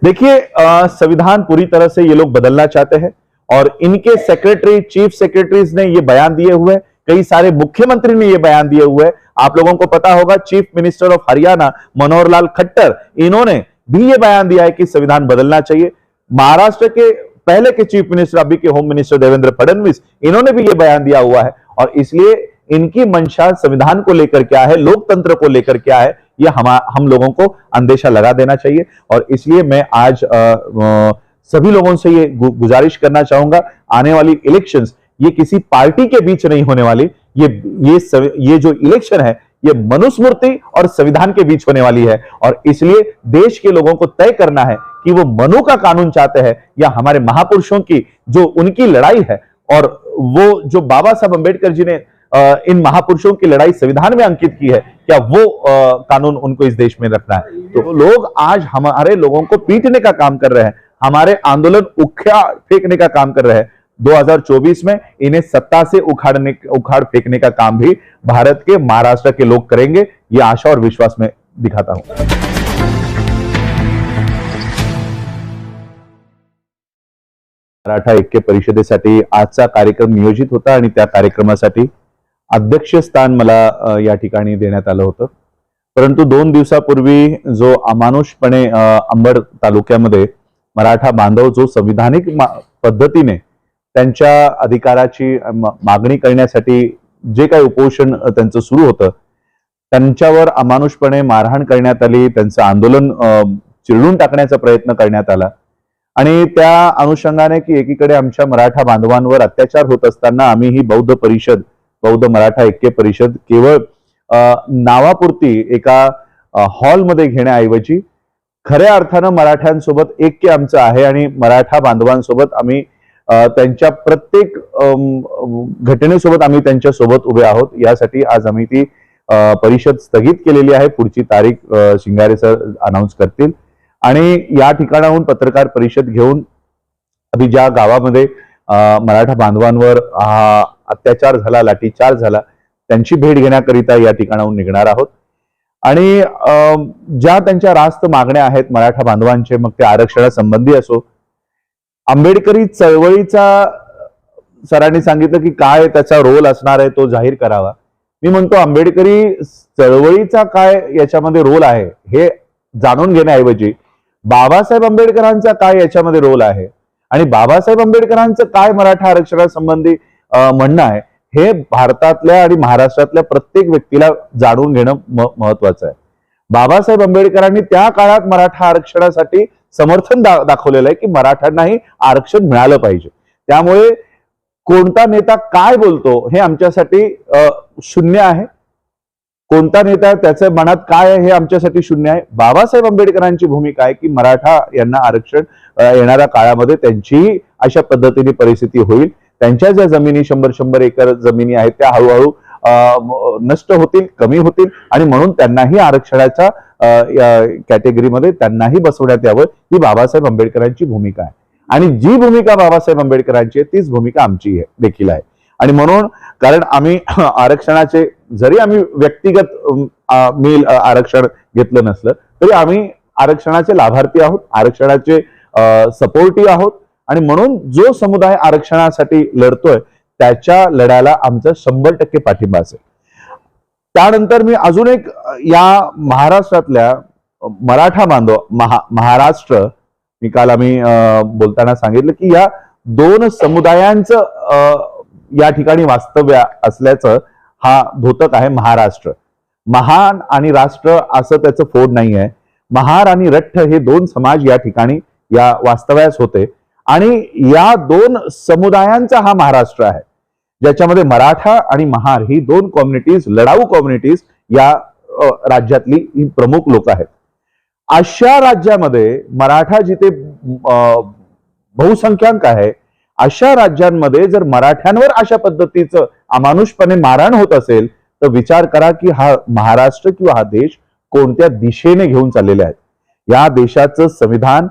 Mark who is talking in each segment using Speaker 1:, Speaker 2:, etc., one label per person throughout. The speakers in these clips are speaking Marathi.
Speaker 1: देखिए, संविधान पूरी तरह से ये लोग बदलना चाहते हैं और इनके सेक्रेटरी, चीफ सेक्रेटरीज ने ये बयान दिए हुए, कई सारे मुख्यमंत्री ने ये बयान दिए हुए। आप लोगों को पता होगा, chief minister of Haryana Manohar Lal Khattar, इन्होंने भी ये बयान दिया है कि संविधान बदलना चाहिए। महाराष्ट्र के पहले के चीफ मिनिस्टर, अभी के होम मिनिस्टर देवेंद्र फडणवीस, इन्होंने भी ये बयान दिया हुआ है। और इसलिए इनकी मंशा संविधान को लेकर क्या है, लोकतंत्र को लेकर क्या है, ये हम लोगों को अंदेशा लगा देना चाहिए। और इसलिए मैं आज सभी लोगों से ये गुजारिश करना चाहूंगा, आने वाली इलेक्शंस ये किसी पार्टी के बीच नहीं होने वाली। ये जो इलेक्शन है, ये मनुस्मृति और संविधान के बीच होने वाली है। और इसलिए देश के लोगों को तय करना है कि वो मनु का कानून चाहते हैं या हमारे महापुरुषों की जो उनकी लड़ाई है, और वो जो बाबा साहब अंबेडकर जी ने इन महापुरुषों की लड़ाई संविधान में अंकित की है, क्या वो कानून उनको इस देश में रखना है। तो लोग आज हमारे लोगों को पीटने का काम कर रहे हैं, हमारे आंदोलन उखाड़ फेंकने का काम कर रहे हैं। 2024 में इन्हें सत्ता से उखाड़ फेंकने का काम भी भारत के महाराष्ट्र के लोग करेंगे, ये आशा और विश्वास में दिखाता हूं। मराठा ऐक्य परिषदेसाठी आजचा कार्यक्रम नियोजित होता आणि त्या कार्यक्रमासाठी अध्यक्षस्थान मला या ठिकाणी देण्यात आलं होतं। परंतु 2 दिवसापूर्वी जो अमानुषपणे अंबड तालुक्यामध्ये मराठा बांधव जो संविधानिक पद्धतीने त्यांच्या अधिकाराची मागणी करण्यासाठी जे काही उपोषण त्यांचं सुरू होतं, त्यांच्यावर अमानुषपणे मारहाण करण्यात आली, त्यांचं आंदोलन चिरडून टाकण्याचा प्रयत्न करण्यात आला। आणि त्या अनुषंगाने की एकीकडे आमच्या मराठा बांधवांवर अत्याचार होत असताना आम्ही ही बौद्ध मराठा ऐक्य परिषद केवळ नावापुरती एका हॉलमध्ये घेण्याऐवजी खऱ्या अर्थानं मराठ्यांसोबत ऐक्य आमचं आहे आणि मराठा बांधवांसोबत आम्ही त्यांच्या प्रत्येक घटनेसोबत आम्ही त्यांच्या सोबत उभे आहोत। यासाठी आज आम्ही ती परिषद स्थगित केलेली आहे। पुढची तारीख शिंगारे सर अनाउन्स करतील आणि या ठिकाणाहून पत्रकार परिषद घेऊन अभी ज्या गावामध्ये मराठा बांधवांवर अत्याचार झाला, लाठीचार्ज झाला, त्यांची भेट घेण्याकरिता या ठिकाणाहून निघणार आहोत। आणि ज्या त्यांच्या रास्त मागण्या आहेत मराठा बांधवांचे, मग ते आरक्षणासंबंधी असो, आंबेडकरी चळवळीचा सरांनी सांगितलं की काय त्याचा रोल असणार आहे तो जाहीर करावा। मी म्हणतो आंबेडकरी चळवळीचा काय याच्यामध्ये रोल आहे हे जाणून घेण्याऐवजी बाबासाहेब आंबेडकरांचा काय याच्यामध्ये रोल आहे आणि बाबासाहेब आंबेडकरांचं काय मराठा आरक्षणासंबंधी म्हणणं आहे, हे भारतातल्या आणि महाराष्ट्रातल्या प्रत्येक व्यक्तीला जाणून घेणं महत्वाचं आहे। बाबासाहेब आंबेडकरांनी त्या काळात मराठा आरक्षणासाठी समर्थन दाखवलेलं आहे की मराठ्यांनाही आरक्षण मिळालं पाहिजे। त्यामुळे कोणता नेता काय बोलतो हे आमच्यासाठी शून्य आहे, कोणता नेता त्याच्या मनात काय आहे हे आमच्यासाठी शून्य आहे। बाबासाहेब आंबेडकरांची भूमिका आहे की मराठा यांना आरक्षण येणाऱ्या काळामध्ये त्यांची अशा पद्धतीने परिस्थिती होईल, त्यांच्या ज्या जमिनी 100 एकर जमिनी आहेत त्या हळूहळू नष्ट होतील, कमी होतील आणि म्हणून त्यांनाही आरक्षणाच्या कॅटेगरीमध्ये त्यांनाही बसवण्यात यावं, ही बाबासाहेब आंबेडकरांची भूमिका आहे। आणि जी भूमिका बाबासाहेब आंबेडकरांची आहे तीच भूमिका आमची देखील आहे। आणि म्हणून कारण आम्ही आरक्षणाचे जरी आम्ही व्यक्तिगत आरक्षण घेतलं नसलं तरी आम्ही आरक्षणाचे लाभार्थी आहोत, आरक्षणाचे सपोर्टिव्ह आहोत आणि म्हणून जो समुदाय आरक्षणासाठी लढतोय त्याच्या लढ्याला आमचा 100% पाठिंबा असेल। त्यानंतर मी अजून एक या महाराष्ट्रातल्या मराठा बांधव महाराष्ट्र मी काल आम्ही बोलताना सांगितलं की या 2 समुदायांचं या ठिकाणी वास्तव्य असल्याचं हा द्योतक आहे महाराष्ट्र। महान आणि राष्ट्र असं त्याचं फोड नाही आहे। महार आणि रठ्ठ हे 2 समाज या ठिकाणी या वास्तव्यास होते आणि या 2 समुदायांचा हा महाराष्ट्र आहे, ज्याच्यामध्ये मराठा आणि महार ही 2 कम्युनिटीज, लढाऊ कम्युनिटीज या राज्यातली ही प्रमुख लोक आहेत। अशा राज्यामध्ये मराठा जिथे बहुसंख्याक आहे, अशा राज्यांमध्ये जर मराठ्यांवर अशा पद्धतीचं अमानुषपणे मारहाण होत असेल तर विचार करा की हा महाराष्ट्र किंवा हा देश कोणत्या दिशेने घेऊन चाललेले आहेत। या देशाचं संविधान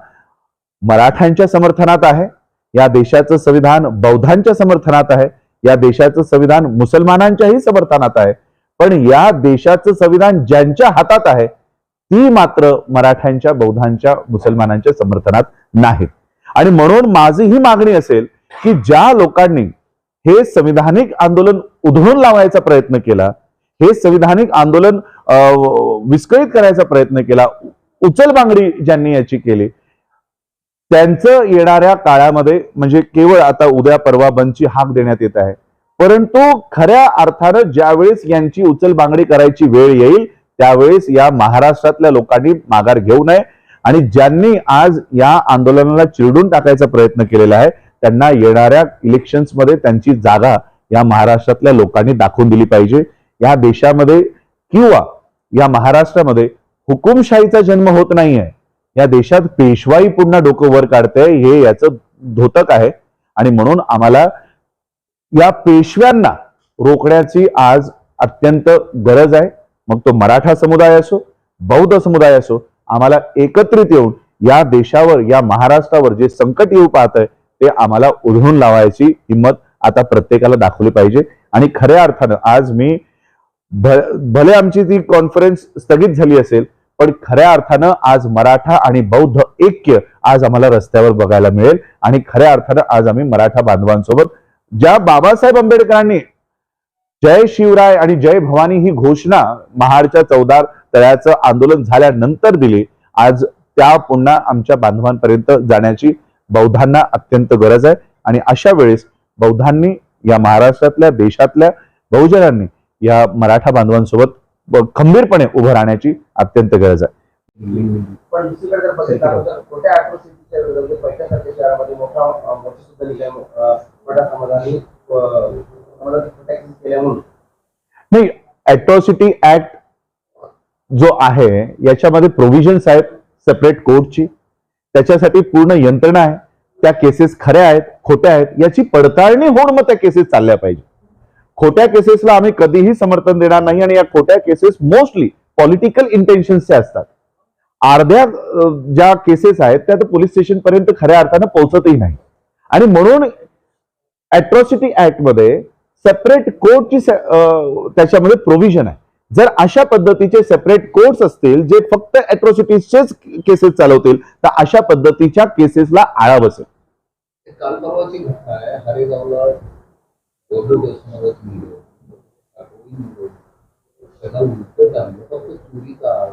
Speaker 1: मराठ्यांच्या समर्थनात आहे, या देशाचं संविधान बौद्धांच्या समर्थनात आहे, या देशाचं संविधान मुसलमानांच्याही समर्थनात आहे। पण या देशाचं संविधान ज्यांच्या हातात आहे ती मात्र मराठ्यांच्या, बौद्धांच्या, मुसलमानांच्या समर्थनात नाहीत. आणि म्हणून माझी ही मागणी असेल की ज्या लोकांनी हे संविधानिक आंदोलन उधळून लावायचा प्रयत्न केला, हे संविधानिक आंदोलन विस्कळीत करायचा प्रयत्न केला, उचलबांगडी ज्यांनी याची केली, त्यांचं येणाऱ्या काळामध्ये म्हणजे केवळ आता उद्या परवा बंदची हाक देण्यात येत आहे, परंतु खऱ्या अर्थानं ज्यावेळेस यांची उचलबांगडी करायची वेळ येईल त्यावेळेस या महाराष्ट्रातल्या लोकांनी माघार घेऊ नये आणि ज्यांनी आज या आंदोलनाला चिरडून टाकायचा प्रयत्न केलेला आहे त्यांना येणाऱ्या इलेक्शन्समध्ये त्यांची जागा या महाराष्ट्रातल्या लोकांनी दाखवून दिली पाहिजे. या देशामध्ये किंवा या महाराष्ट्रामध्ये हुकुमशाहीचा जन्म होत नाहीये. या देशात पेशवाई पुन्हा डोकं वर काढते, हे याचं द्योतक आहे. आणि म्हणून आम्हाला या पेशव्यांना रोखण्याची आज अत्यंत गरज आहे. मग तो मराठा समुदाय असो, बौद्ध समुदाय असो, आम्हाला एकत्रित येऊन या देशावर, या महाराष्ट्रावर जे संकट येऊ पाहत आहे ते आम्हाला उधळून लावायची हिंमत आता प्रत्येकाला दाखवली पाहिजे. आणि खऱ्या अर्थानं आज मी भले आमची ती कॉन्फरन्स स्थगित झाली असेल, पण खऱ्या अर्थानं आज मराठा आणि बौद्ध ऐक्य आज आम्हाला रस्त्यावर बघायला मिळेल. आणि खऱ्या अर्थानं आज आम्ही मराठा बांधवांसोबत ज्या बाबासाहेब आंबेडकरांनी जय शिवराय आणि जय भवानी ही घोषणा महाडच्या चौदार तळ्याचं आंदोलन झाल्यानंतर दिली, आज त्या पुन्हा आमच्या बांधवांपर्यंत जाण्याची बौद्धांना अत्यंत गरज आहे. आणि अशा वेळेस बौद्धांनी या महाराष्ट्रातल्या, देशातल्या बहुजनांनी या मराठा बांधवांसोबत खंबीरपणे उभं राहण्याची अत्यंत गरज आहे.
Speaker 2: पण दुसरीकडे जर बघितलं तर खोट्या अॅट्रॉसिटीच्या विरोधात पैशासारख्या शहरामध्ये मोठा सुद्धा निघाला मराठा समाजाने केल्या म्हणून
Speaker 1: नाही, अॅट्रॉसिटी ऍक्ट जो आहे याच्यामध्ये प्रोव्हिजन्स आहेत सेपरेट कोर्टची, त्याच्यासाठी पूर्ण यंत्रणा आहे. त्या केसेस खऱ्या आहेत, खोट्या आहेत याची पडताळणी होऊन मग त्या केसेस चालल्या पाहिजे. खोट्या केसेसला आम्ही कधीही समर्थन देणार नाही. आणि या खोट्या केसेस मोस्टली पॉलिटिकल इंटेन्शनचे असतात. अर्ध्या ज्या केसेस आहेत त्या तर पोलीस स्टेशन पर्यंत खऱ्या अर्थानं पोहोचतही नाही. आणि म्हणून अॅट्रॉसिटी ऍक्ट मध्ये सेपरेट कोर्टची त्याच्यामध्ये प्रोव्हिजन आहे. जर अशा पद्धतीचे सेपरेट कोर्ट्स असतील जे फक्त अॅट्रॉसिटीजचेच केसेस चालवतील तर अशा पद्धतीच्या केसेसला आळा बसेल.
Speaker 2: काल परवाची घटना आहे, हरेगावला गौरव देशमुख त्यांना उलटत आणलं फक्त चोरीचा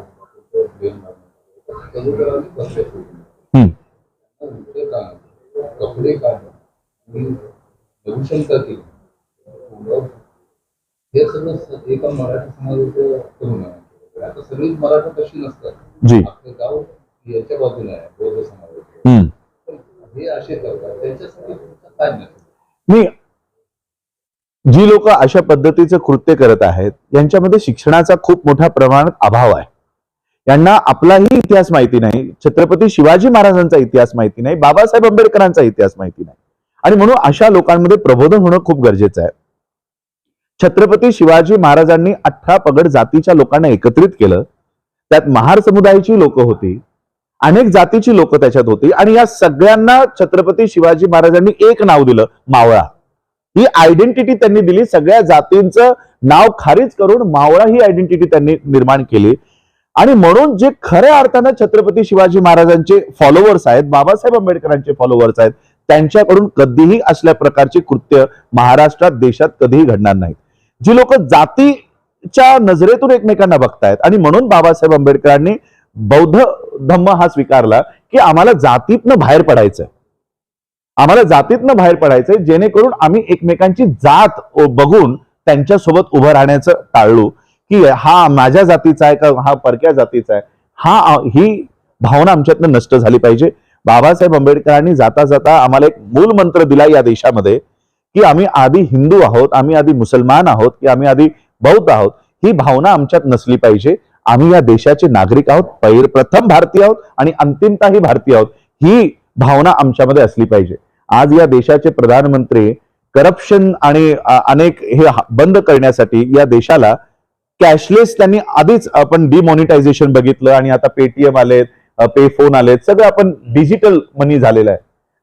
Speaker 2: कपडे काढणं, नवशंका केली, हे सगळं एका मराठा समाजाचं करून आहे. आता सगळीच मराठा कशी नसतात, आपलं गाव याच्या बाजूला आहे बौद्ध समाजाचे, हे असे करतात. त्याच्यासाठी काय नाही,
Speaker 1: जी लोक अशा पद्धतीचं कृत्य करत आहेत यांच्यामध्ये शिक्षणाचा खूप मोठ्या प्रमाणात अभाव आहे. यांना आपलाही इतिहास माहिती नाही, छत्रपती शिवाजी महाराजांचा इतिहास माहिती नाही, बाबासाहेब आंबेडकरांचा इतिहास माहिती नाही. आणि म्हणून अशा लोकांमध्ये प्रबोधन होणं खूप गरजेचं आहे. छत्रपती शिवाजी महाराजांनी 18 पगड जातीच्या लोकांना एकत्रित केलं. त्यात महार समुदायाची लोक होती, अनेक जातीची लोक त्याच्यात होती. आणि या सगळ्यांना छत्रपती शिवाजी महाराजांनी एक नाव दिलं, मावळा. ही आयडेंटिटी त्यांनी दिली. सगळ्या जातींचं नाव खारिज करून मावळा ही आयडेंटिटी त्यांनी निर्माण केली. आणि म्हणून जे खऱ्या अर्थानं छत्रपती शिवाजी महाराजांचे फॉलोअर्स आहेत, बाबासाहेब आंबेडकरांचे फॉलोअर्स आहेत, त्यांच्याकडून कधीही असल्या प्रकारचे कृत्य महाराष्ट्रात, देशात कधीही घडणार नाहीत. जी लोक जातीच्या नजरेतून एकमेकांना बघतायत. आणि म्हणून बाबासाहेब आंबेडकरांनी बौद्ध धम्म हा स्वीकारला की आम्हाला जातीतनं बाहेर पडायचंय, आम्हाला जातीतनं बाहेर पडायचंय, जेणेकरून आम्ही एकमेकांची जात बघून त्यांच्यासोबत उभं राहण्याचं टाळलो की हा माझ्या जातीचा आहे का हा परक्या जातीचा आहे. ही भावना आमच्यातनं नष्ट झाली पाहिजे. बाबासाहेब आंबेडकरांनी जाता जाता आम्हाला एक मूल मंत्र दिला या देशामध्ये की आम्ही आधी हिंदू आहोत, आम्ही आधी मुसलमान आहोत, की आम्ही आधी बौद्ध आहोत. ही भावना आमच्यात नसली पाहिजे. आम्ही या देशाचे नागरिक आहोत, प्रथम भारतीय आहोत आणि अंतिमताही भारतीय आहोत. ही भावना आमच्यामध्ये असली पाहिजे. आज या देशाचे प्रधानमंत्री करप्शन आणि अनेक हे बंद करण्यासाठी या देशाला कॅशलेस त्यांनी आधीच आपण डिमॉनिटायझेशन बघितलं आणि आता पेटीएम आलेत, पे फोन आलेत, सगळं आपण डिजिटल मनी झालेलं आहे.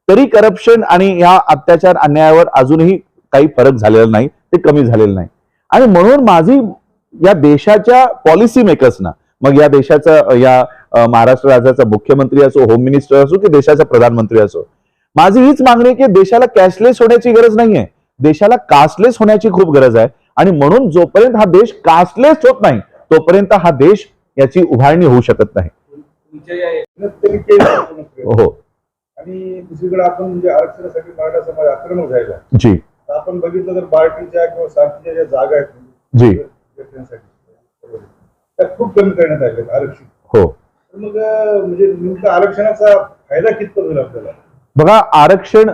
Speaker 1: तरी करप्शन आणि या अत्याचार अन्यायावर अजूनही काही फरक झालेला नाही, ते कमी झालेलं नाही. आणि म्हणून माझी या देशाच्या पॉलिसी मेकर्सना, मग या देशाचा महाराष्ट्र राज्याचा मुख्यमंत्री असो, होम मिनिस्टर असो की देशाचा प्रधानमंत्री असो, माझी हीच मागणी आहे की देशाला कॅशलेस होण्याची गरज नाहीये, देशाला कास्टलेस होण्याची खूप गरज आहे. आणि म्हणून जोपर्यंत हा देश कास्टलेस होत नाही तोपर्यंत हा देश याची उभारणी होऊ शकत नाही. हो.
Speaker 3: आणि दुसरीकडे आपण म्हणजे आरक्षणासाठी मराठा समाज आक्रमक झाला.
Speaker 1: जी.
Speaker 3: आपण बघितलं तर बार्टीच्या किंवा सारथीच्या ज्या जागा आहेत
Speaker 1: जी.
Speaker 3: त्या खूप कमी करण्यात आल्या आरक्षित.
Speaker 1: हो.
Speaker 3: तर मग म्हणजे नेमका आरक्षणाचा फायदा कितपत होईल आपल्याला?
Speaker 1: बघा, आरक्षण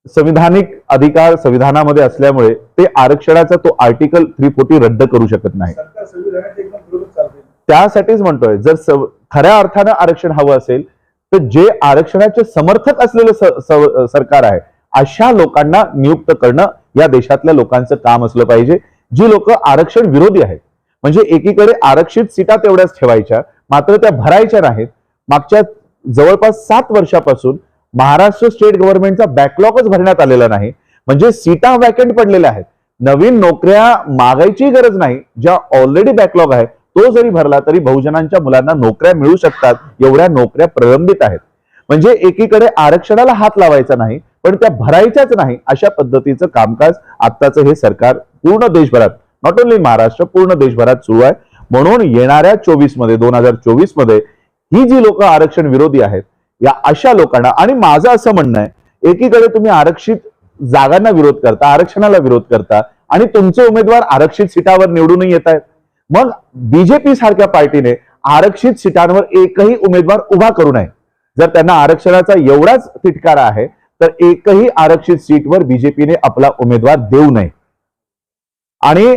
Speaker 1: संविधानिक अधिकार संविधानामध्ये असल्यामुळे ते आरक्षणाचा तो आर्टिकल 340 रद्द करू शकत नाही.
Speaker 3: सरकार संविधानाच्या एकदम विरोधात चालते.
Speaker 1: त्यासाठीच म्हणतोय, जर खऱ्या अर्थानं आरक्षण हवं असेल तर जे आरक्षणाचे समर्थक असलेलं सरकार आहे अशा लोकांना नियुक्त करणं या देशातल्या लोकांचं काम असलं पाहिजे, जी लोक आरक्षण विरोधी आहेत. म्हणजे एकीकडे आरक्षित सीटा तेवढ्याच ठेवायच्या, मात्र त्या भरायच्या नाहीत. मागच्या जवळपास 7 वर्षापासून महाराष्ट्र स्टेट गव्हर्नमेंटचा बॅकलॉगच भरण्यात आलेला नाही. म्हणजे सीटा वॅकंट पडलेल्या आहेत. नवीन नोकऱ्या मागायची गरज नाही. ज्या ऑलरेडी बॅकलॉग आहे तो जरी भरला तरी बहुजनांच्या मुलांना नोकऱ्या मिळू शकतात, एवढ्या नोकऱ्या प्रलंबित आहेत. म्हणजे एकीकडे आरक्षणाला हात लावायचा नाही पण त्या भरायच्याच नाही, अशा पद्धतीचं कामकाज आत्ताचं हे सरकार पूर्ण देशभरात, नॉट ओनली महाराष्ट्र, पूर्ण देशभरात सुरू आहे. म्हणून येणाऱ्या 2024 मध्ये ही जी लोक आरक्षण विरोधी आहेत या अशा लोकांना, आणि माझं असं म्हणणं आहे, एकीकडे तुम्ही आरक्षित जागांना विरोध करता, आरक्षणाला विरोध करता आणि तुमचे उमेदवार आरक्षित सीटावर निवडूनही येत आहेत. मग बीजेपी सारख्या पार्टीने आरक्षित सीटांवर एकही उमेदवार उभा करू नये. जर त्यांना आरक्षणाचा एवढाच तिटकारा आहे तर एकही आरक्षित सीटवर बीजेपीने आपला उमेदवार देऊ नये. आणि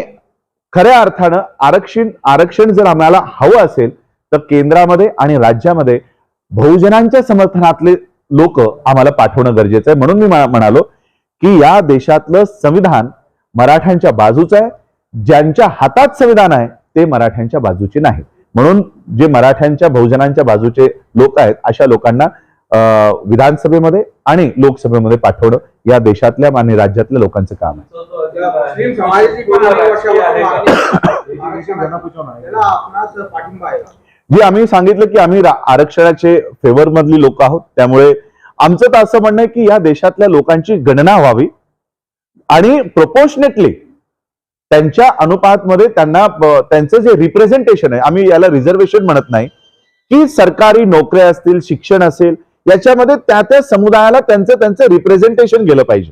Speaker 1: खऱ्या अर्थानं आरक्षण जर आम्हाला हवं असेल तर केंद्रामध्ये आणि राज्यामध्ये बहुजनांच्या समर्थनातले लोक आम्हाला पाठवणं गरजेचं आहे. म्हणून मी म्हणालो की या देशातलं संविधान मराठ्यांच्या बाजूचं आहे. ज्यांच्या हातात संविधान आहे ते मराठ्यांच्या बाजूचे नाही. म्हणून जे मराठ्यांच्या बहुजनांच्या बाजूचे लोक आहेत अशा लोकांना विधानसभेमध्ये आणि लोकसभेमध्ये पाठवणं या देशातल्या आणि राज्यातल्या लोकांचं काम आहे. जी, आम्ही सांगितलं की आम्ही आरक्षणाचे फेवर मधली लोक आहोत, त्यामुळे आमचं तर असं म्हणणं आहे की या देशातल्या लोकांची गणना व्हावी आणि प्रोपोर्शनेटली त्यांच्या अनुपातमध्ये त्यांना त्यांचं जे रिप्रेझेंटेशन आहे, आम्ही याला रिझर्वेशन म्हणत नाही, की सरकारी नोकऱ्या असतील, शिक्षण असेल, याच्यामध्ये त्या समुदायाला त्यांचं रिप्रेझेंटेशन गेलं पाहिजे.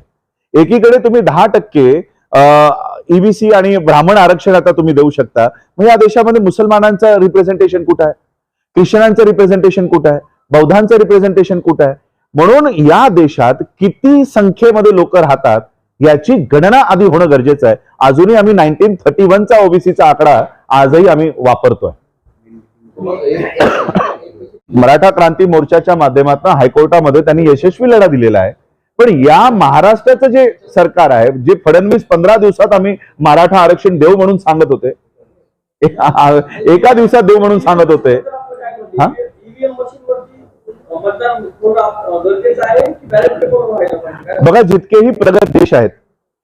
Speaker 1: एकीकडे तुम्ही 10% ईबीसी आणि ब्राह्मण आरक्षण आता तुम्ही देऊ शकता, मग या देशामध्ये मुसलमानांचं रिप्रेझेंटेशन कुठं आहे, ख्रिश्चनांचं रिप्रेझेंटेशन कुठं आहे, बौद्धांचं रिप्रेझेंटेशन कुठं आहे. म्हणून या देशात किती संख्येमध्ये लोक राहतात याची गणना आधी होणं गरजेचं आहे. अजूनही आम्ही 1931चा ओबीसीचा आकडा आजही आम्ही वापरतोय. मराठा क्रांती मोर्चाच्या माध्यमातून हायकोर्टामध्ये त्यांनी यशस्वी लढा दिलेला आहे. पण या महाराष्ट्राचं जे सरकार आहे, जे फडणवीस 15 दिवसात आम्ही मराठा आरक्षण देऊ म्हणून सांगत होते, एका दिवसात देऊ म्हणून सांगत होते. हा, बघा, जितकेही प्रगत देश आहेत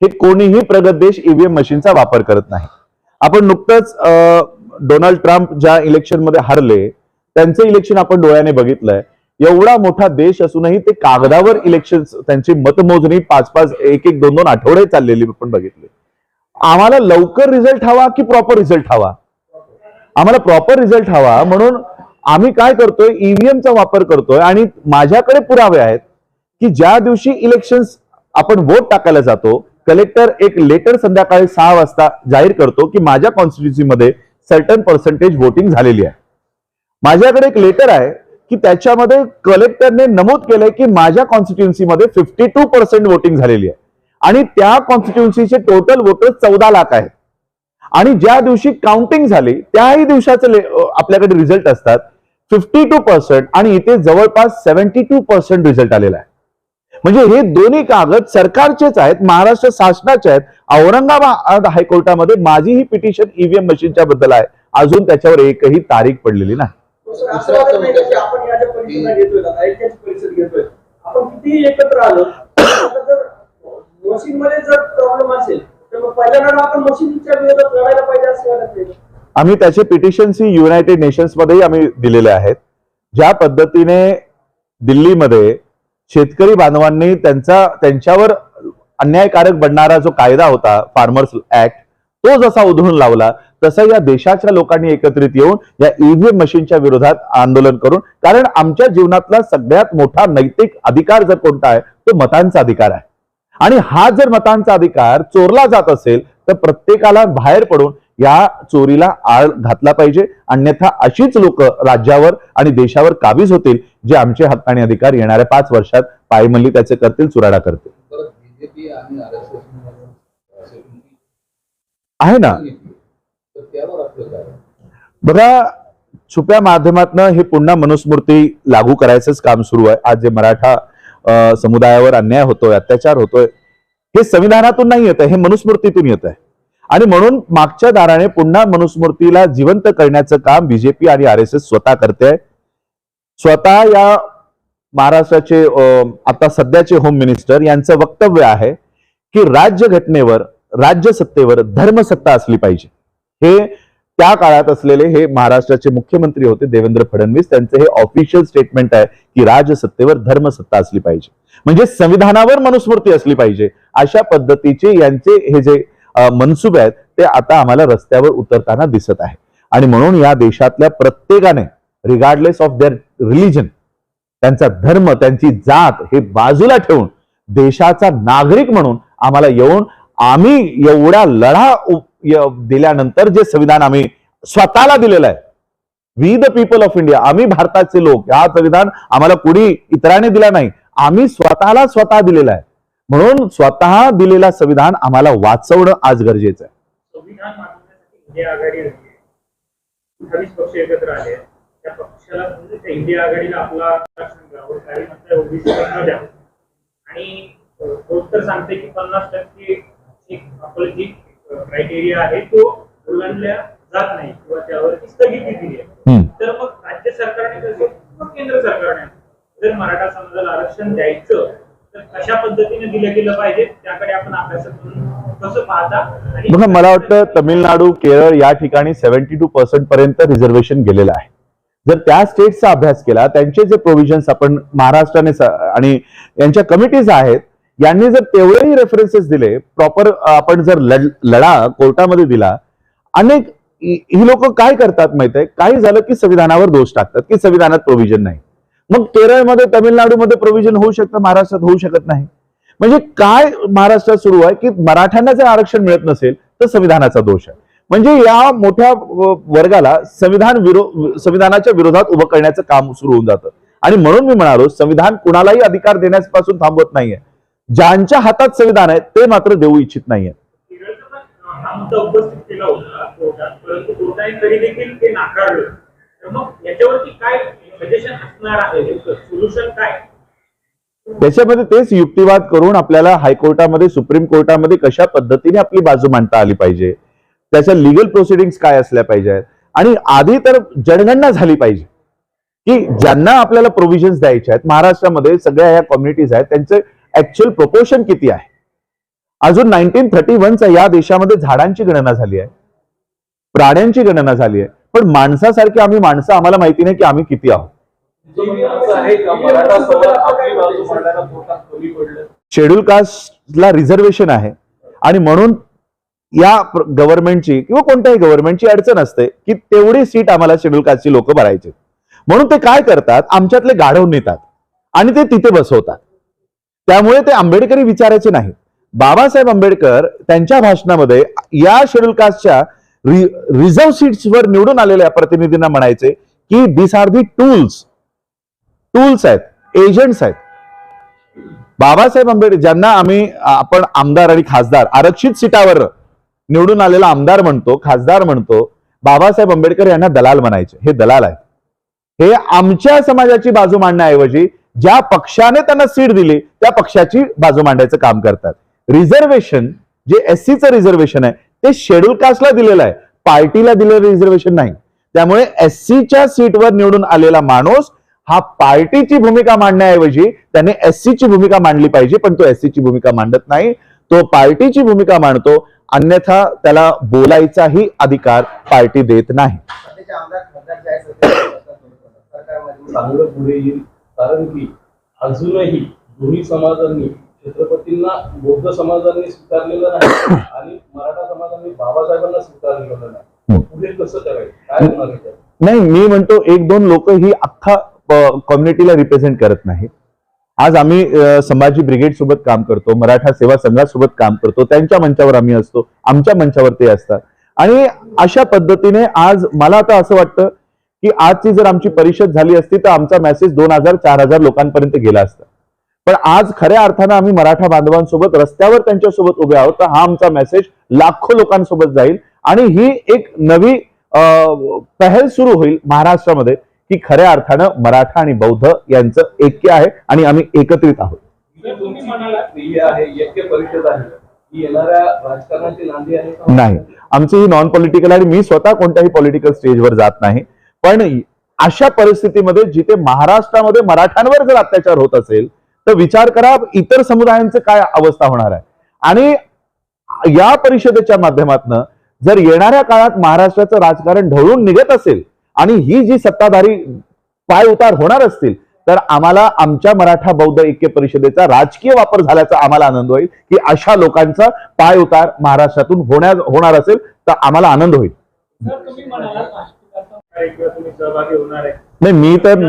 Speaker 1: हे कोणीही प्रगत देश ईव्हीएम मशीनचा वापर करत नाही. आपण नुकतंच डोनाल्ड ट्रम्प ज्या इलेक्शन मध्ये हरले त्यांचं इलेक्शन आपण डोळ्याने बघितलंय. एवढा मोठा देश असूनही ते कागदावर इलेक्शन, त्यांची मतमोजणी 5-5, 1-1, 2-2 आठवडे चाललेली आपण बघितली. आम्हाला लवकर रिझल्ट हवा की प्रॉपर रिझल्ट हवा? आम्हाला प्रॉपर रिझल्ट हवा. म्हणून आम्ही काय करतोय, ईव्हीएमचा वापर करतोय. आणि माझ्याकडे पुरावे आहेत की ज्या दिवशी इलेक्शन्स आपण वोट टाकायला जातो, कलेक्टर एक लेटर संध्याकाळी 6 वाजता जाहीर करतो की माझ्या कॉन्स्टिट्युन्सीमध्ये सर्टन पर्सेंटेज वोटिंग झालेली आहे. माझ्याकडे एक लेटर आहे की त्याच्यामध्ये कलेक्टरने नमूद केलंय की माझ्या कॉन्स्टिट्युन्सीमध्ये 52% वोटिंग झालेली आहे आणि त्या कॉन्स्टिट्युन्सीचे टोटल वोटर्स 14 लाख आहेत. आणि ज्या दिवशी काउंटिंग झाली त्याही दिवसाचे आपल्याकडे रिझल्ट असतात 52% आणि इथे जवळपास 72% रिझल्ट आलेला आहे. म्हणजे हे दोन्ही कागद सरकारचेच आहेत, महाराष्ट्र शासनाचे आहेत. औरंगाबाद हायकोर्टामध्ये माझी ही पिटिशन ईव्हीएम मशीनच्या बद्दल आहे, अजून त्याच्यावर एकही तारीख पडलेली नाही.
Speaker 4: आपण या ज्या परिषदा घेतोय, ऐक्याची परिषद घेतोय, आपण कितीही एकत्र आलो जर मशीन मध्ये जर प्रॉब्लेम असेल तर मग पहिल्यांदा आपण मशीनच्या विरोधात लढायला पाहिजे असं वाटत नाही.
Speaker 1: आम्ही त्याचे पिटिशन्स ही युनायटेड नेशन्समध्येही आम्ही दिलेले आहेत. ज्या पद्धतीने दिल्लीमध्ये शेतकरी बांधवांनी त्यांच्यावर अन्यायकारक बनणारा जो कायदा होता फार्मर्स ऍक्ट, तो जसा उधळून लावला, तसं या देशाच्या लोकांनी एकत्रित येऊन या ईव्हीएम मशीनच्या विरोधात आंदोलन करून, कारण आमच्या जीवनातला सगळ्यात मोठा नैतिक अधिकार जर कोणता आहे तो मतांचा अधिकार आहे. आणि हा जर मतांचा अधिकार चोरला जात असेल तर प्रत्येकाला बाहेर पडून या चोरीला आळ घातला पाहिजे. अन्यथा अशीच लोक राज्यावर आणि देशावर काबीज होतील, जे आमचे हक्क आणि अधिकार येणाऱ्या 5 वर्षात पायमल्ली त्याचे करतील, चुराडा करतील.
Speaker 2: परत बीजेपी आणि RSS
Speaker 1: आहे ना.
Speaker 2: तर त्यावर आपलं काय?
Speaker 1: बघा, छुप्या माध्यमातनं हे पुन्हा मनुस्मृती लागू करायचंच काम सुरू आहे. आज जे मराठा समुदायावर अन्याय होतोय, अत्याचार होतोय, हे संविधानातून नाही येत आहे, हे मनुस्मृतीतून येत आहे. आणि म्हणून मागच्या दाराने पुन्हा मनुस्मृतीला जिवंत करण्याचं काम बीजेपी आणि RSS स्वतः करते. स्वतः या महाराष्ट्राचे आता सध्याचे होम मिनिस्टर यांचं वक्तव्य आहे की राज्यघटनेवर, राज्यसत्तेवर धर्मसत्ता असली पाहिजे. हे त्या काळात असलेले हे महाराष्ट्राचे मुख्यमंत्री होते देवेंद्र फडणवीस, त्यांचं हे ऑफिशियल स्टेटमेंट आहे की राजसत्तेवर धर्मसत्ता असली पाहिजे, म्हणजे संविधानावर मनुस्मृती असली पाहिजे. अशा पद्धतीचे यांचे हे जे मनसुबे आहेत ते आता आम्हाला रस्त्यावर उतरताना दिसत आहे. आणि म्हणून या देशातल्या प्रत्येकाने रिगार्डलेस ऑफ देअर रिलिजन, त्यांचा धर्म, त्यांची जात हे बाजूला ठेवून देशाचा नागरिक म्हणून आम्हाला येऊन, आम्ही एवढा लढा दिल्यानंतर जे संविधान आम्ही स्वतःला दिलेलं आहे, we the people of India, आम्ही भारताचे लोक, हा संविधान आम्हाला कुणी इतराने दिला नाही, आम्ही स्वतः दिलेला आहे. म्हणून स्वतः दिलेला संविधान आम्हाला वाचवणं आज गरजेचं आहे.
Speaker 5: संविधान मानवण्यासाठी इंडिया आघाडी 28 पक्ष एकत्र आले. त्या पक्षाला म्हणजे त्या इंडिया आघाडीला आपला आरक्षण द्यावं, काही म्हणतात ओबीसी न द्यावं, आणि कोर्ट तर सांगते की 50% आपलं जी क्रायटेरिया आहे तो उल्लंघल्या जात नाही किंवा त्यावरती स्थगिती दिली आहे. तर मग राज्य सरकारने कसं, केंद्र सरकारने जर मराठा समाजाला आरक्षण द्यायचं तर कशा पद्धतीने दिलं गेलं पाहिजे, त्याकडे आपण अभ्यास करून कसं पाहता?
Speaker 1: बघा, मला वाटतं तमिळनाडू, केरळ या ठिकाणी 72% पर्यंत रिझर्वेशन गेलेलं आहे. जर त्या स्टेट्सचा अभ्यास केला, त्यांचे जे प्रोव्हिजन्स आपण महाराष्ट्राने आणि यांच्या कमिटीज आहेत यांनी जर तेवढेही रेफरन्सेस दिले प्रॉपर, आपण जर लढा कोर्टामध्ये दिला, अनेक ही लोक काय करतात माहित आहे, काही झालं की संविधानावर दोष टाकतात की संविधानात प्रोव्हिजन नाही. मग केरळमध्ये, तमिळनाडूमध्ये प्रोव्हिजन होऊ शकतं, महाराष्ट्रात होऊ शकत नाही. म्हणजे काय महाराष्ट्रात सुरू आहे की मराठ्यांना जर आरक्षण मिळत नसेल तर संविधानाचा दोष आहे. म्हणजे या मोठ्या वर्गाला संविधानाच्या विरोधात उभं करण्याचं काम सुरू होऊन जातं. आणि म्हणून मी म्हणालो, संविधान कुणालाही अधिकार देण्यापासून थांबवत नाहीये. ज्यांच्या हातात संविधान आहे ते मात्र देऊ इच्छित नाहीये.
Speaker 5: हा मुद्दा उपस्थित केला होता कोर्टात, परंतु कोर्टाने तरी देखील ते नाकारलं. तर मग याच्यावरती काय सजेशन असणार आहे, सोल्युशन काय?
Speaker 1: त्याच्यामध्ये तेच युक्तिवाद करून आपल्याला हायकोर्टामध्ये, सुप्रीम कोर्टामध्ये कशा पद्धतीने आपली बाजू मांडता आली पाहिजे, त्याच्या लिगल प्रोसिडिंग्स काय असल्या पाहिजेत. आणि आधी तर जनगणना झाली पाहिजे की ज्यांना आपल्याला प्रोव्हिजन्स द्यायचे आहेत महाराष्ट्रामध्ये, सगळ्या या कम्युनिटीज आहेत, त्यांचे ऍक्च्युअल प्रोपोर्शन किती आहे. अजून 1931चा या देशामध्ये झाडांची गणना झाली आहे, प्राण्यांची गणना झाली आहे, पण माणसासारखी आम्ही माणसं, आम्हाला माहिती नाही की आम्ही किती आहोत. शेड्यूल कास्टला रिझर्वेशन आहे आणि म्हणून या गव्हर्नमेंटची किंवा कोणत्याही गव्हर्नमेंटची अडचण असते की तेवढी सीट आम्हाला शेड्यूल कास्टची लोक भरायचे. म्हणून ते काय करतात, आमच्यातले गाढव नेतात आणि ते तिथे बसवतात. त्यामुळे ते आंबेडकरी विचारायचे नाही. बाबासाहेब आंबेडकर त्यांच्या भाषणामध्ये या शेड्यूल कास्टच्या रिझर्व्ह सीट्सवर निवडून आलेल्या प्रतिनिधींना म्हणायचे की दिस आर दी टूल्स आहेत, एजंट्स आहेत. बाबासाहेब आंबेडकर ज्यांना आपण आमदार आणि खासदार आरक्षित सीटावर निवडून आलेला आमदार म्हणतो, खासदार म्हणतो, बाबासाहेब आंबेडकर यांना दलाल म्हणायचे. हे दलाल आहेत. हे आमच्या समाजाची बाजू मांडण्याऐवजी ज्या पक्षाने त्यांना सीट दिली त्या पक्षाची बाजू मांडायचं काम करतात. रिझर्वेशन जे SCचं रिझर्वेशन आहे ते शेड्यूल कास्टला दिलेलं आहे, पार्टीला दिलेलं रिझर्वेशन नाही. त्यामुळे SCच्या सीटवर निवडून आलेला माणूस हा पार्टीची भूमिका मांडण्याऐवजी त्याने SCची भूमिका मांडली पाहिजे, पण तो SCची भूमिका मांडत नाही, तो पार्टीची भूमिका मांडतो. अन्यथा त्याला बोलायचाही अधिकार पार्टी देत नाही.
Speaker 4: सध्याचे आमदार खासदार जे आहेत सरकारमध्ये
Speaker 2: चांगलं पुढे येईल, कारण की अजूनही दोन्ही समाजांनी छत्रपतींना बौद्ध समाजांनी स्वीकारलेलं नाही आणि मराठा समाजांनी बाबासाहेबांना स्वीकारलेलं नाही. पुढे कसं करायचं, काय होणार आहे त्यात?
Speaker 1: नाही, मी म्हणतो एक दोन लोक ही अख्खा कम्युनिटीला रिप्रेझेंट करत नाही. आज आम्ही संभाजी ब्रिगेड सोबत काम करतो, मराठा सेवा संघासोबत काम करतो, त्यांच्या मंचावर आम्ही असतो, आमच्या मंचावर ते असतात. आणि अशा पद्धतीने आज मला आता असं वाटतं की आजची जर आमची परिषद झाली असती तर आमचा मेसेज 2000-4000 लोकांपर्यंत गेला असता. पण आज खऱ्या अर्थानं आम्ही मराठा बांधवांसोबत रस्त्यावर त्यांच्यासोबत उभे आहोत, तर हा आमचा मेसेज लाखो लोकांसोबत जाईल आणि ही एक नवी पहल सुरू होईल महाराष्ट्रामध्ये की खऱ्या अर्थानं मराठा आणि बौद्ध यांचं ऐक्य आहे आणि आम्ही एकत्रित आहोत.
Speaker 2: तुमची जी आहे ऐक्य परिषद आहे ही येणाऱ्या राजकारणाची नांदी आहे का?
Speaker 1: नाही, आमची ही नॉन पॉलिटिकल आणि मी स्वतः कोणत्याही पॉलिटिकल स्टेजवर जात नाही. पण अशा परिस्थितीमध्ये जिथे महाराष्ट्रामध्ये मराठ्यांवर जर अत्याचार होत असेल तर विचार करा इतर समुदायांचं काय अवस्था होणार आहे. आणि या परिषदेच्या माध्यमातून जर येणाऱ्या काळात महाराष्ट्राचं राजकारण ढवळून निघत असेल आणि ही जी सत्ताधारी पाय उतार होणार असतील तर आम्हाला आमच्या मराठा बौद्ध ऐक्य परिषदेचा राजकीय वापर झाल्याचा आम्हाला आनंद होईल की अशा लोकांचा पाय उतार महाराष्ट्रातून होणार असेल तर आम्हाला आनंद होईल.
Speaker 5: तुम्ही सहभागी होणार आहे?
Speaker 1: नाही, मी तर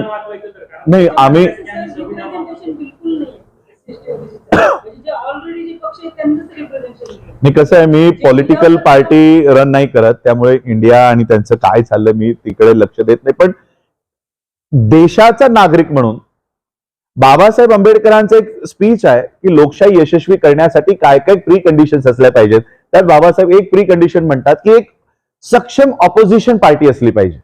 Speaker 1: नाही, आम्ही मी कसं आहे, मी पॉलिटिकल पार्टी रन नाही करत, त्यामुळे इंडिया आणि त्यांचं काय चाललं मी तिकडे लक्ष देत नाही. पण देशाचा नागरिक म्हणून बाबासाहेब आंबेडकरांचं एक स्पीच आहे की लोकशाही यशस्वी करण्यासाठी काय काय प्री कंडिशन्स असल्या पाहिजेत. त्यात बाबासाहेब एक प्री कंडिशन म्हणतात की एक सक्षम ऑपोजिशन पार्टी असली पाहिजे.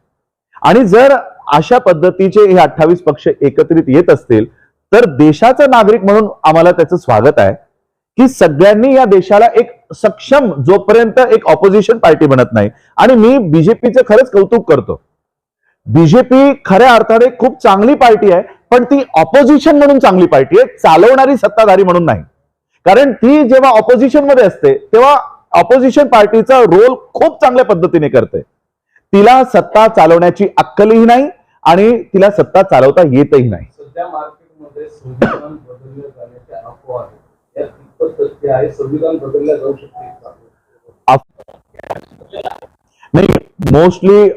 Speaker 1: आणि जर अशा पद्धतीचे हे 28 पक्ष एकत्रित येत असतील तर देशाचा नागरिक म्हणून आम्हाला त्याचं स्वागत आहे की सगळ्यांनी या देशाला एक सक्षम, जोपर्यंत एक ऑपोजिशन पार्टी बनत नाही. आणि मी बीजेपीचं खरंच कौतुक करतो. बीजेपी खऱ्या अर्थाने खूप चांगली पार्टी आहे, पण ती ऑपोजिशन म्हणून चांगली पार्टी आहे, चालवणारी सत्ताधारी म्हणून नाही. कारण ती जेव्हा ऑपोजिशन मध्ये असते तेव्हा ऑपोजिशन पार्टीचा रोल खूप चांगल्या पद्धतीने करते. तिला सत्ता चालवण्याची अक्कलही नाही आणि तिला सत्ता चालवता येतही नाही.
Speaker 2: सध्या मार्केटमध्ये संविधान बदलले जाण्याच्या अफवा आहेत, यात कितपत सत्य आहे? संविधान बदलल्या जाऊ शकते का?
Speaker 1: नाही, मोस्टली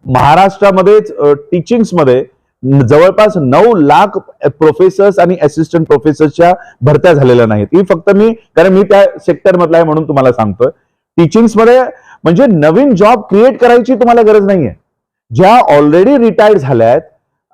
Speaker 1: महाराष्ट्रामध्येच टीचिंग्समध्ये जवळपास 9 लाख प्रोफेसर्स आणि असिस्टंट प्रोफेसर्सच्या भरत्या झालेल्या नाहीत. ही फक्त मी, कारण मी त्या सेक्टर मधला आहे म्हणून तुम्हाला सांगतोय. टीचिंग्समध्ये म्हणजे नवीन जॉब क्रिएट करायची तुम्हाला गरज नाहीये. ज्या ऑलरेडी रिटायर्ड झाल्यात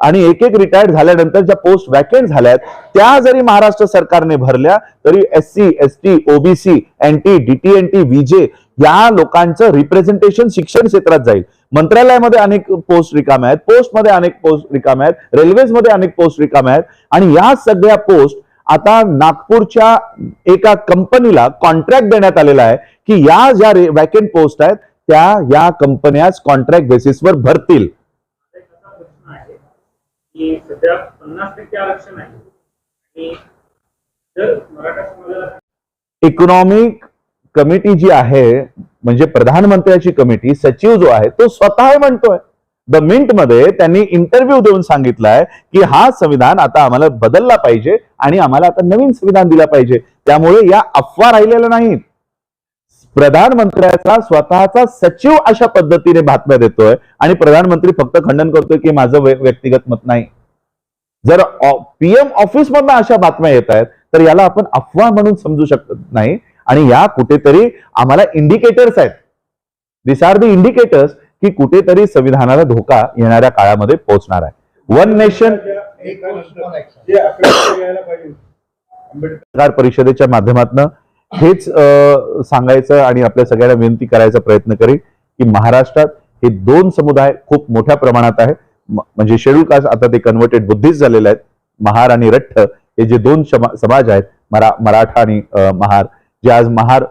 Speaker 1: आणि एक रिटायर्ड झाल्यानंतर ज्या पोस्ट वॅकेंट झाल्यात त्या जरी महाराष्ट्र सरकारने भरल्या तरी SC, ST, OBC, NT, DTNT, VJ या लोकांचं रिप्रेझेंटेशन शिक्षण क्षेत्रात जाईल. मंत्रालयामध्ये अनेक पोस्ट रिकाम्या आहेत, पोस्टमध्ये अनेक पोस्ट रिकाम्या आहेत, रेल्वेजमध्ये अनेक पोस्ट रिकाम्या आहेत. आणि या सगळ्या पोस्ट आता नागपूरच्या एका कंपनीला कॉन्ट्रॅक्ट देण्यात आलेला आहे की या ज्या वॅकेंट पोस्ट आहेत त्या या कंपन्या कॉन्ट्रॅक्ट बेसिसवर भरतील.
Speaker 5: प्रश्न आहे की सध्या 50% आरक्षण आहे आणि जर मराठा समाजाला
Speaker 1: इकॉनॉमिक कमिटी जी आहे म्हणजे प्रधानमंत्र्याची कमिटी, सचिव जो आहे तो स्वतः म्हणतोय द मिंट मध्ये त्यांनी इंटरव्ह्यू देऊन सांगितलाय की हा संविधान आता आम्हाला बदलला पाहिजे आणि आम्हाला आता नवीन संविधान दिला पाहिजे. त्यामुळे या अफवा राहिलेल्या नाहीत. प्रधानमंत्र्याचा स्वतःचा सचिव अशा पद्धतीने बातम्या देतोय आणि प्रधानमंत्री फक्त खंडन करतोय की माझं व्यक्तिगत मत नाही. जर PM ऑफिस मधनं अशा बातम्या येत आहेत तर याला आपण अफवा म्हणून समजू शकत नाही. आणि या कुठेतरी आम्हाला इंडिकेटर्स आहेत. दिस आर द इंडिकेटर्स की कुठेतरी संविधानाला धोका येणाऱ्या काळामध्ये पोहोचणार आहे. वन नेशन
Speaker 3: जे आपल्याला यायला पाहिजे
Speaker 1: पत्रकार परिषदेच्या माध्यमातून हेच सांगायचं आणि आपल्या सगळ्यांना विनंती करायचा प्रयत्न करेल की महाराष्ट्रात हे 2 समुदाय खूप मोठ्या प्रमाणात आहे. म्हणजे शेड्यूल कास्ट आता ते कन्व्हर्टेड बुद्धिस्ट झालेले आहेत. महार आणि रठ्ठ हे जे 2 समाज आहेत, मराठा आणि महार, जे आज महार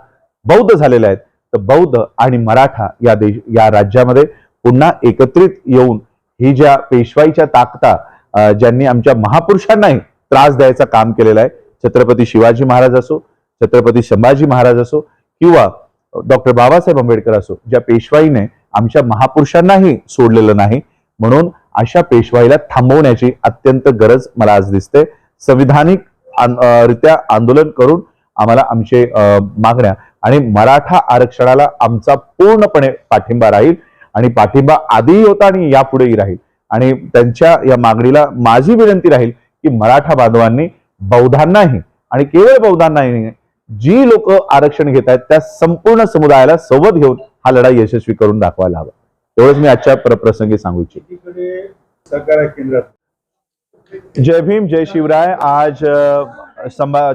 Speaker 1: बौद्ध झालेले आहेत, तर बौद्ध आणि मराठा या राज्यामध्ये पुन्हा एकत्रित येऊन ही ज्या पेशवाईच्या ताकदा ज्यांनी आमच्या महापुरुषांनाही त्रास द्यायचं काम केलेलं आहे, छत्रपती शिवाजी महाराज असो, छत्रपती संभाजी महाराज असो, किंवा डॉक्टर बाबासाहेब आंबेडकर असो, ज्या पेशवाईने आमच्या महापुरुषांनाही सोडलेलं नाही, म्हणून अशा पेशवाईला थांबवण्याची अत्यंत गरज मला आज दिसते. संविधानिक रित्या आंदोलन करून आम्हाला आमचे मागण्या आणि मराठा आरक्षणाला आमचा पूर्णपणे पाठिंबा राहील आणि पाठिंबा आधीही होता आणि यापुढेही राहील. आणि त्यांच्या या मागणीला माझी विनंती राहील की मराठा बांधवांनी बौद्धांनाही आणि केवळ बौद्धांनाही जी लोक आरक्षण घेत आहेत त्या संपूर्ण समुदायाला सोबत घेऊन हा लढा यशस्वी करून दाखवायला हवा. एवढंच मी आजच्या प्रसंगी सांगू इच्छितो.
Speaker 3: एकीकडे सरकार आहे केंद्रात.
Speaker 1: जय भीम, जय शिवराय. आज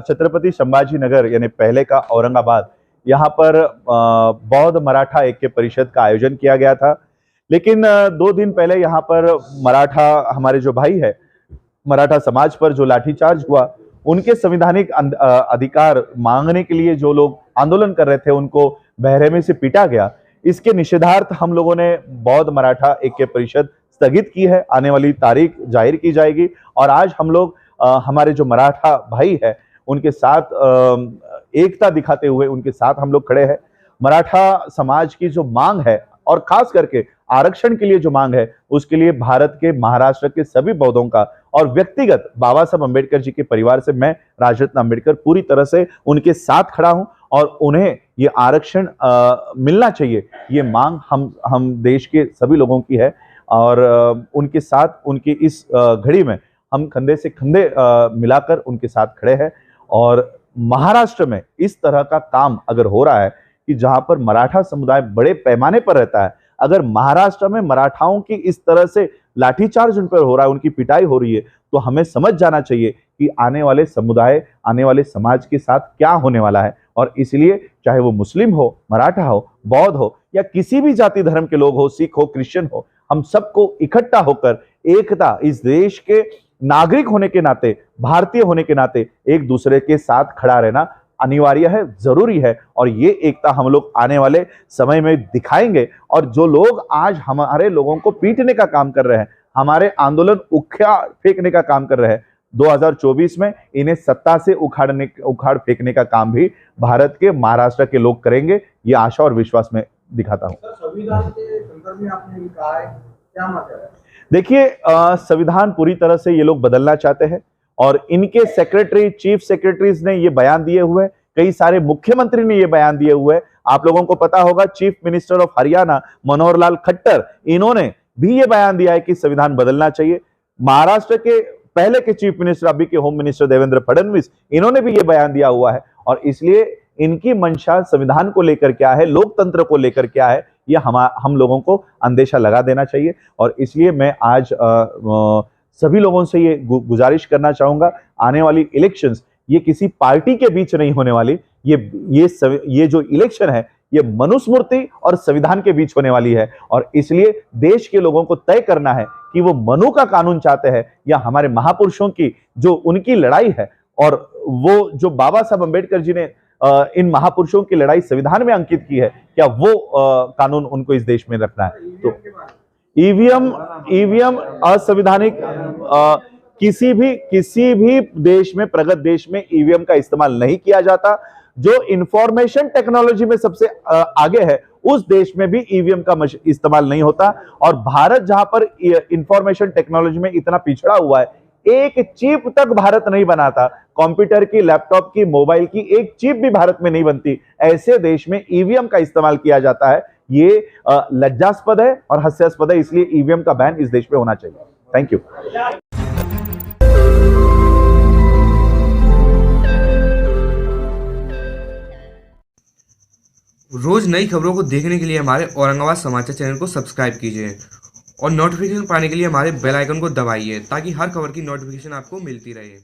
Speaker 1: छत्रपति संभाजी नगर यानी पहले का औरंगाबाद, यहाँ पर बौद्ध मराठा ऐक्य परिषद का आयोजन किया गया था. लेकिन 2 दिन पहले यहाँ पर मराठा हमारे जो भाई है, मराठा समाज पर जो लाठीचार्ज हुआ, उनके संवैधानिक अधिकार मांगने के लिए जो लोग आंदोलन कर रहे थे उनको बहरहमी से पीटा गया. इसके निषेधार्थ हम लोगों ने बौद्ध मराठा ऐक्य परिषद स्थगित की है. आने वाली तारीख जाहिर की जाएगी और आज हम लोग हमारे जो मराठा भाई है उनके साथ एकता दिखाते हुए उनके साथ हम लोग खड़े हैं. मराठा समाज की जो मांग है और खास करके आरक्षण के लिए जो मांग है, उसके लिए भारत के महाराष्ट्र के सभी बौद्धों का और व्यक्तिगत बाबा साहब अम्बेडकर जी के परिवार से मैं राजरत्न अम्बेडकर पूरी तरह से उनके साथ खड़ा हूं और उन्हें ये आरक्षण मिलना चाहिए. ये मांग हम देश के सभी लोगों की है और उनके साथ उनकी इस घड़ी में हम कंधे से कंधे मिलाकर उनके साथ खड़े हैं. और महाराष्ट्र में इस तरह का काम अगर हो रहा है कि जहां पर मराठा समुदाय बड़े पैमाने पर रहता है, अगर महाराष्ट्र में मराठाओं की इस तरह से लाठीचार्ज उन पर हो रहा है, उनकी पिटाई हो रही है, तो हमें समझ जाना चाहिए कि आने वाले समुदाय, आने वाले समाज के साथ क्या होने वाला है. और इसलिए चाहे वो मुस्लिम हो, मराठा हो, बौद्ध हो या किसी भी जाति धर्म के लोग हो, सिख हो, क्रिश्चियन हो, हम सबको इकट्ठा होकर एकता, इस देश के नागरिक होने के नाते, भारतीय होने के नाते एक दूसरे के साथ खड़ा रहना अनिवार्य है, जरूरी है. और ये एकता हम लोग आने वाले समय में दिखाएंगे. और जो लोग आज हमारे लोगों को पीटने का काम कर रहे हैं, हमारे आंदोलन उखाड़ फेंकने का काम कर रहे हैं, 2024 में इन्हें सत्ता से उखाड़ फेंकने का काम भी भारत के महाराष्ट्र के लोग करेंगे. ये आशा और विश्वास में दिखाता हूं.
Speaker 4: संविधान के संदर्भ में आपने कहा है, क्या मतलब है?
Speaker 1: देखिए, संविधान पूरी तरह से ये लोग बदलना चाहते हैं और इनके सेक्रेटरी, चीफ सेक्रेटरीज ने ये बयान दिए हुए, कई सारे मुख्यमंत्री ने ये बयान दिए हुए. आप लोगों को पता होगा chief minister of Haryana Manohar Lal Khattar, इन्होंने भी ये बयान दिया है कि संविधान बदलना चाहिए. महाराष्ट्र के पहले के चीफ मिनिस्टर, अभी के होम मिनिस्टर देवेंद्र फडणवीस, इन्होंने भी ये बयान दिया हुआ है. और इसलिए इनकी मंशा संविधान को लेकर क्या है, लोकतंत्र को लेकर क्या है, ये हम लोगों को अंदेशा लगा देना चाहिए. और इसलिए मैं आज सभी लोगों से ये गुजारिश करना चाहूंगा, आने वाली इलेक्शंस ये किसी पार्टी के बीच नहीं होने वाली. ये जो इलेक्शन है ये मनुस्मृति और संविधान के बीच होने वाली है. और इसलिए देश के लोगों को तय करना है कि वो मनु का कानून चाहते हैं या हमारे महापुरुषों की जो उनकी लड़ाई है, और वो जो बाबा साहब अम्बेडकर जी ने इन महापुरुषों की लड़ाई संविधान में अंकित की है, क्या वो कानून उनको इस देश में रखना है. तो ईवीएम असंवैधानिक, किसी भी देश में, प्रगत देश में ईवीएम का इस्तेमाल नहीं किया जाता. जो इंफॉर्मेशन टेक्नोलॉजी में सबसे आगे है उस देश में भी ईवीएम का इस्तेमाल नहीं होता. और भारत जहां पर इंफॉर्मेशन टेक्नोलॉजी में इतना पिछड़ा हुआ है, एक चिप तक भारत नहीं बनाता, कंप्यूटर की, लैपटॉप की, मोबाइल की एक चिप भी भारत में नहीं बनती, ऐसे देश में ईवीएम का इस्तेमाल किया जाता है. ये लज्जास्पद है और हास्यास्पद है. इसलिए ईवीएम का बैन इस देश में होना चाहिए. Thank you.
Speaker 6: रोज नई खबरों को देखने के लिए हमारे औरंगाबाद समाचार चैनल को सब्सक्राइब कीजिए और नोटिफिकेशन पाने के लिए हमारे बेल आइकन को दबाइए ताकि हर खबर की नोटिफिकेशन आपको मिलती रहे.